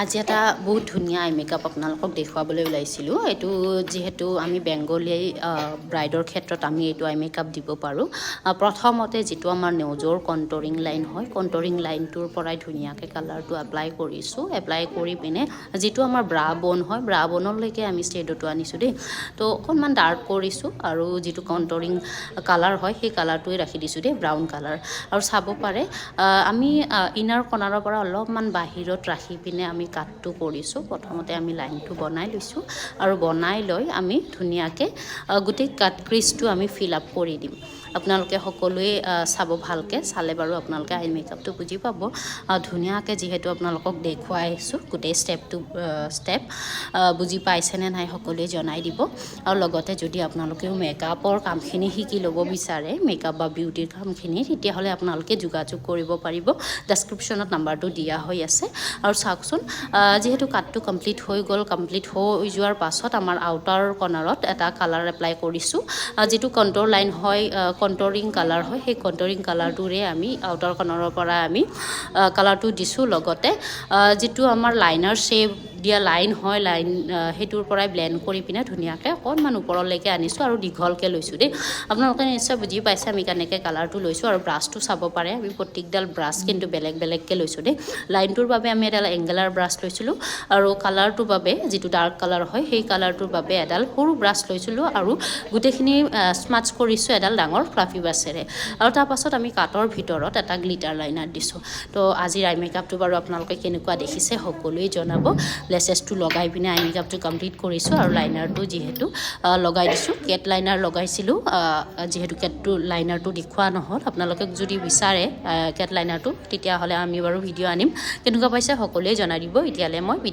আজি এটা বহুত ধুনীয়া আই মেকআপ আপোনালোকক দেখুৱাবলৈ ওলাইছিলোঁ। এইটো যিহেতু আমি বেংগলী ব্ৰাইডৰ ক্ষেত্ৰত আমি এইটো আই মেকআপ দিব পাৰোঁ। প্ৰথমতে যিটো আমাৰ নেউজৰ কণ্টৰিং লাইন হয়, কণ্টৰিং লাইনটোৰ পৰাই ধুনীয়াকৈ কালাৰটো এপ্লাই কৰিছোঁ। এপ্লাই কৰি পিনে যিটো আমাৰ ব্ৰা বন হয়, ব্ৰা বনলৈকে আমি শ্বেডটো আনিছোঁ দেই। তো অকণমান ডাৰ্ক কৰিছোঁ আৰু যিটো কণ্টৰিং কালাৰ হয় সেই কালাৰটোৱে ৰাখি দিছোঁ দেই, ব্ৰাউন কালাৰ। আৰু চাব পাৰে আমি ইনাৰ কৰ্নাৰৰ পৰা অলপমান বাহিৰত ৰাখি পিনে আমি কাটটো কৰিছোঁ। প্ৰথমতে আমি লাইনটো বনাই লৈছোঁ আৰু বনাই লৈ আমি ধুনীয়াকৈ গোটেই কাট ক্ৰিজটো আমি ফিল আপ কৰি দিম। আপোনালোকে সকলোৱে চাব, ভালকৈ চালে বাৰু আপোনালোকে আই মেকআপটো বুজি পাব। ধুনীয়াকৈ যিহেতু আপোনালোকক দেখুৱাই আছোঁ গোটেই ষ্টেপ বুজি পাইছেনে নাই সকলোৱে জনাই দিব। আৰু লগতে যদি আপোনালোকেও মেকআপৰ কামখিনি শিকি ল'ব বিচাৰে, মেকআপ বা বিউটিৰ কামখিনি, তেতিয়াহ'লে আপোনালোকে যোগাযোগ কৰিব পাৰিব। ডেছক্ৰিপশ্যনত নাম্বাৰটো দিয়া হৈ আছে। আৰু চাওকচোন, যিহেতু কাটটো কমপ্লিট হৈ গ'ল, কমপ্লিট হৈ যোৱাৰ পাছত আমাৰ আউটাৰ কৰ্নাৰত এটা কালাৰ এপ্লাই কৰিছোঁ। যিটো কণ্টৰ লাইন হয়, কণ্টৰিং কালাৰ হয়, সেই কণ্টৰিং কালাৰটোৰে আমি আউটাৰ কৰ্নাৰৰ পৰা আমি কালাৰটো দিছোঁ। লগতে যিটো আমাৰ লাইনাৰ শ্বেপ দিয়া লাইন হয়, লাইন সেইটোৰ পৰাই ব্লেণ্ড কৰি পিনে ধুনীয়াকৈ অকণমান ওপৰলৈকে আনিছোঁ আৰু দীঘলকৈ লৈছোঁ দেই। আপোনালোকে নিশ্চয় বুজি পাইছে আমি কেনেকৈ কালাৰটো লৈছোঁ। আৰু ব্ৰাছটো চাব পাৰে, আমি প্ৰত্যেকডাল ব্ৰাছ কিন্তু বেলেগ বেলেগকৈ লৈছোঁ দেই। লাইনটোৰ বাবে আমি এডাল এংগেলাৰ ব্ৰাছ লৈছিলোঁ আৰু কালাৰটোৰ বাবে যিটো ডাৰ্ক কালাৰ হয় সেই কালাৰটোৰ বাবে এডাল সৰু ব্ৰাছ লৈছিলোঁ আৰু গোটেইখিনি স্মাচ কৰিছোঁ এডাল ডাঙৰ ফ্লাফি ব্ৰাছেৰে। আৰু তাৰপাছত আমি কাটৰ ভিতৰত এটা গ্লিটাৰ লাইনাৰ দিছোঁ। তো আজিৰ আই মেকআপটো বাৰু আপোনালোকে কেনেকুৱা দেখিছে সকলোৱে জনাব। লেচেছটো লগাই পিনে আই মেকআপটো কমপ্লিট কৰিছোঁ আৰু লাইনাৰটো যিহেতু লগাই দিছোঁ। কেট লাইনাৰ লগাইছিলোঁ, যিহেতু কেটটো লাইনাৰটো দেখুওৱা নহ'ল। আপোনালোকে যদি বিচাৰে কেট লাইনাৰটো, তেতিয়াহ'লে আমি বাৰু ভিডিঅ' আনিম। কেনেকুৱা পাইছে সকলোৱে জনাই দিব। এতিয়ালৈ মই